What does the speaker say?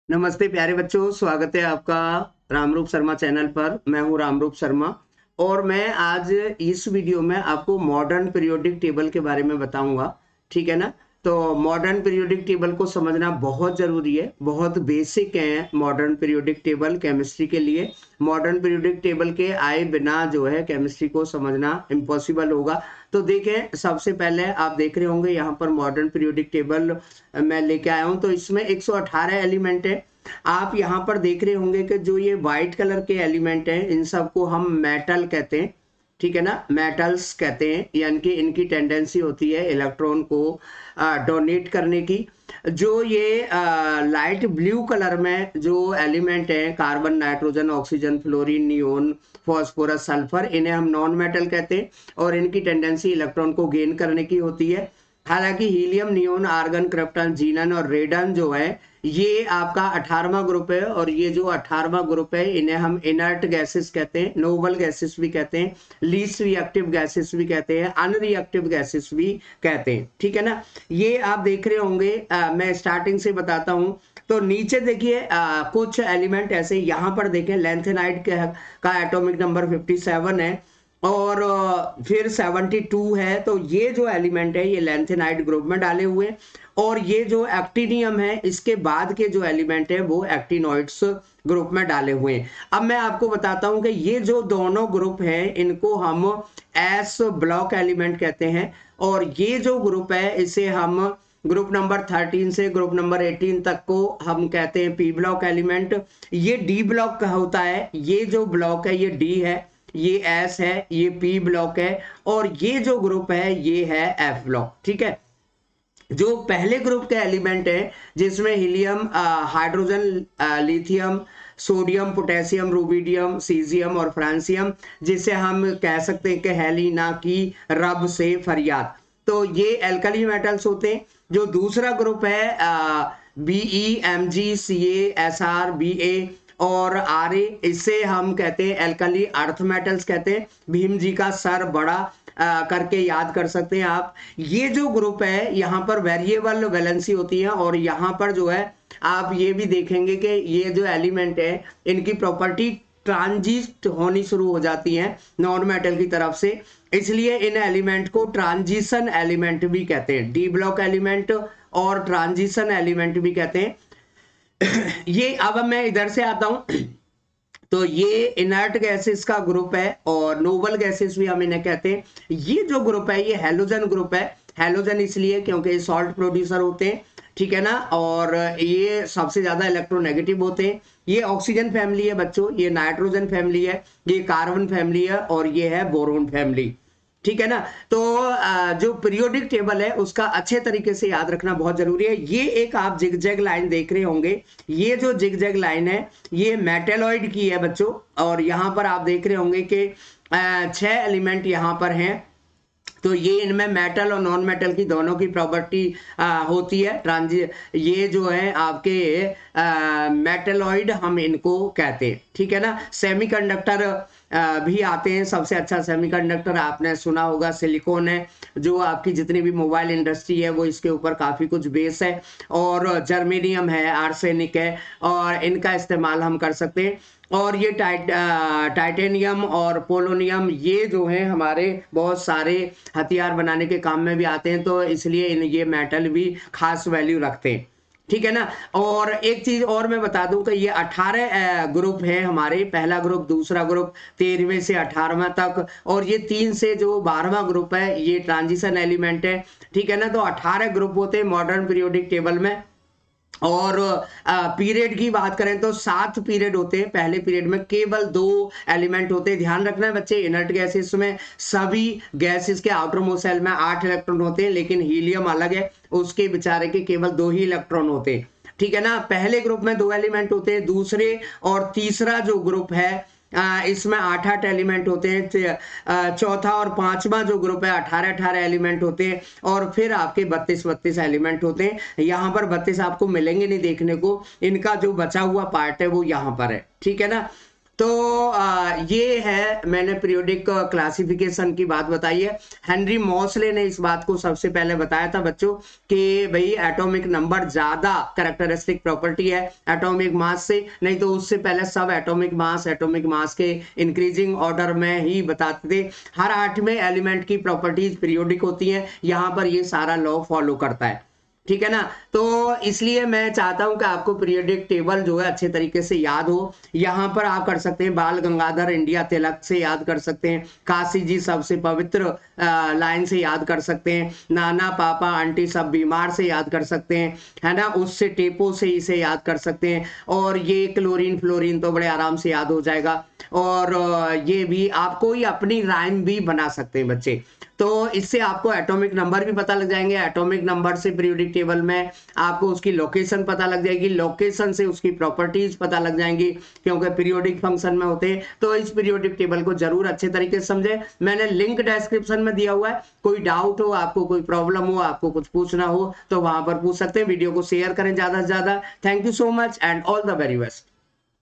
नमस्ते प्यारे बच्चों, स्वागत है आपका रामरूप शर्मा चैनल पर। मैं हूं रामरूप शर्मा और मैं आज इस वीडियो में आपको मॉडर्न पीरियोडिक टेबल के बारे में बताऊंगा। ठीक है ना। तो मॉडर्न पीरियोडिक टेबल को समझना बहुत ज़रूरी है, बहुत बेसिक है मॉडर्न पीरियोडिक टेबल केमिस्ट्री के लिए। मॉडर्न पीरियोडिक टेबल के आए बिना जो है केमिस्ट्री को समझना इम्पॉसिबल होगा। तो देखें, सबसे पहले आप देख रहे होंगे यहाँ पर मॉडर्न पीरियोडिक टेबल मैं लेके आया हूँ। तो इसमें 118 एलिमेंट है। आप यहाँ पर देख रहे होंगे कि जो ये व्हाइट कलर के एलिमेंट हैं इन सबको हम मेटल कहते हैं। ठीक है ना, मेटल्स कहते हैं, यानी कि इनकी टेंडेंसी होती है इलेक्ट्रॉन को डोनेट करने की। जो ये लाइट ब्लू कलर में जो एलिमेंट हैं, carbon, nitrogen, oxygen, fluorine, neon, phosphorus, sulphur, इन्हें हम नॉन मेटल कहते हैं और इनकी टेंडेंसी इलेक्ट्रॉन को गेन करने की होती है। हालांकि हीलियम, नियोन, आर्गन, क्रिप्टन, जीनन और रेडन जो है ये आपका 18वां ग्रुप है और ये जो 18वां ग्रुप है इन्हें हम इनर्ट गैसेस कहते हैं, नोबल गैसेस भी कहते हैं, लीस्ट रिएक्टिव गैसेस भी कहते हैं, अनरिएक्टिव गैसेस भी कहते हैं। ठीक है ना। ये आप देख रहे होंगे, मैं स्टार्टिंग से बताता हूं। तो नीचे देखिए कुछ एलिमेंट ऐसे यहाँ पर देखें, लेंथेनाइड का एटॉमिक नंबर 57 है और फिर 72 है। तो ये जो एलिमेंट है ये लेंथेनाइड ग्रुप में डाले हुए हैं और ये जो एक्टिनियम है इसके बाद के जो एलिमेंट है वो एक्टिनॉइड्स ग्रुप में डाले हुए हैं। अब मैं आपको बताता हूं कि ये जो दोनों ग्रुप हैं इनको हम एस ब्लॉक एलिमेंट कहते हैं और ये जो ग्रुप है इसे हम ग्रुप नंबर 13 से ग्रुप नंबर 18 तक को हम कहते हैं पी ब्लॉक एलिमेंट। ये डी ब्लॉक का होता है, ये जो ब्लॉक है ये डी है, ये एस है, ये पी ब्लॉक है और ये जो ग्रुप है ये है एफ ब्लॉक। ठीक है। जो पहले ग्रुप के एलिमेंट है जिसमें helium, hydrogen, lithium, sodium, potassium, rubidium, caesium और फ्रांसियम, जिसे हम कह सकते हैं कि हेलिना की रब से फरियाद। तो ये एल्कली मेटल्स होते हैं। जो दूसरा ग्रुप है BE, MG, CA, SR, BA और आर ए, इसे हम कहते हैं एल्कली अर्थ मेटल्स कहते हैं। भीम जी का सर बड़ा करके याद कर सकते हैं आप। ये जो ग्रुप है यहाँ पर वेरिएबल वैलेंसी होती है और यहाँ पर जो है आप ये भी देखेंगे कि ये जो एलिमेंट है इनकी प्रॉपर्टी ट्रांजिट होनी शुरू हो जाती है नॉन मेटल की तरफ से, इसलिए इन एलिमेंट को ट्रांजिशन एलिमेंट भी कहते हैं। डी ब्लॉक एलिमेंट और ट्रांजिशन एलिमेंट भी कहते हैं। ये अब मैं इधर से आता हूं। तो ये इनर्ट गैसेस का ग्रुप है और नोबल गैसेस भी हम इन्हें कहते हैं। ये जो ग्रुप है ये हैलोजन ग्रुप है। हैलोजन इसलिए क्योंकि ये सॉल्ट प्रोड्यूसर होते हैं। ठीक है ना। और ये सबसे ज्यादा इलेक्ट्रोनेगेटिव होते हैं। ये ऑक्सीजन फैमिली है बच्चों, ये नाइट्रोजन फैमिली है, ये कार्बन फैमिली है और ये है बोरोन फैमिली। ठीक है ना। तो जो पीरियोडिक टेबल है उसका अच्छे तरीके से याद रखना बहुत जरूरी है। ये एक आप जिगजैग लाइन देख रहे होंगे, ये जो जिगजैग लाइन है ये मेटेलॉइड की है बच्चों और यहाँ पर आप देख रहे होंगे कि 6 एलिमेंट यहाँ पर हैं। तो ये इनमें मेटल और नॉन मेटल की दोनों की प्रॉपर्टी होती है। ये जो है आपके मेटलॉइड हम इनको कहते हैं। ठीक है ना। सेमीकंडक्टर भी आते हैं। सबसे अच्छा सेमीकंडक्टर आपने सुना होगा सिलिकॉन है, जो आपकी जितनी भी मोबाइल इंडस्ट्री है वो इसके ऊपर काफी कुछ बेस है। और जर्मेनियम है, आर्सेनिक है और इनका इस्तेमाल हम कर सकते हैं। और ये टाइटेनियम और पोलोनियम ये जो है हमारे बहुत सारे हथियार बनाने के काम में भी आते हैं, तो इसलिए ये मेटल भी खास वैल्यू रखते हैं। ठीक है ना। और एक चीज और मैं बता दूं कि ये 18 ग्रुप है हमारे, पहला ग्रुप, दूसरा ग्रुप, 13वें से 18वां तक और ये 3 से जो 12वां ग्रुप है ये ट्रांजिशन एलिमेंट है। ठीक है ना। तो 18 ग्रुप होते हैं मॉडर्न पीरियोडिक टेबल में। और पीरियड की बात करें तो 7 पीरियड होते हैं। पहले पीरियड में केवल 2 एलिमेंट होते हैं। ध्यान रखना है बच्चे, इनर्ट गैसेस में सभी गैसेस के आउटर मोस्ट शेल में 8 इलेक्ट्रॉन होते हैं, लेकिन हीलियम अलग है, उसके बेचारे के केवल 2 ही इलेक्ट्रॉन होते हैं। ठीक है ना। पहले ग्रुप में 2 एलिमेंट होते हैं, दूसरे और तीसरा जो ग्रुप है इसमें 8-8 एलिमेंट होते हैं। चौथा और पांचवा जो ग्रुप है 18-18 एलिमेंट होते हैं और फिर आपके 32-32 एलिमेंट होते हैं। यहाँ पर 32 आपको मिलेंगे नहीं देखने को, इनका जो बचा हुआ पार्ट है वो यहाँ पर है। ठीक है ना। तो ये है, मैंने पीरियोडिक क्लासिफिकेशन की बात बताई है। हेनरी मॉसले ने इस बात को सबसे पहले बताया था बच्चों कि भाई एटॉमिक नंबर ज्यादा कैरेक्टरिस्टिक प्रॉपर्टी है एटॉमिक मास से, नहीं तो उससे पहले सब एटॉमिक मास के इंक्रीजिंग ऑर्डर में ही बताते थे। हर 8वें एलिमेंट की प्रॉपर्टीज पीरियोडिक होती हैं, यहाँ पर ये सारा लॉ फॉलो करता है, ठीक है ना। तो इसलिए मैं चाहता हूं कि आपको पीरियोडिक टेबल जो है अच्छे तरीके से याद हो। यहाँ पर आप कर सकते हैं बाल गंगाधर इंडिया तिलक से याद कर सकते हैं, काशी जी सबसे पवित्र लाइन से याद कर सकते हैं, नाना पापा आंटी सब बीमार से याद कर सकते हैं, है ना, उससे टेपो से इसे याद कर सकते हैं। और ये क्लोरीन फ्लोरीन तो बड़े आराम से याद हो जाएगा। और ये भी आपको ही अपनी राइम भी बना सकते हैं बच्चे। तो इससे आपको एटॉमिक नंबर भी पता लग जाएंगे, एटॉमिक नंबर से पीरियोडिक टेबल में आपको उसकी लोकेशन पता लग जाएगी, लोकेशन से उसकी प्रॉपर्टीज पता लग जाएंगी, क्योंकि पीरियोडिक फंक्शन में होते हैं। तो इस पीरियोडिक टेबल को जरूर अच्छे तरीके से समझे। मैंने लिंक डिस्क्रिप्शन में दिया हुआ है, कोई डाउट हो, आपको कोई प्रॉब्लम हो, आपको कुछ पूछना हो तो वहां पर पूछ सकते हैं। वीडियो को शेयर करें ज्यादा से ज्यादा। Thank you so much and all the very best.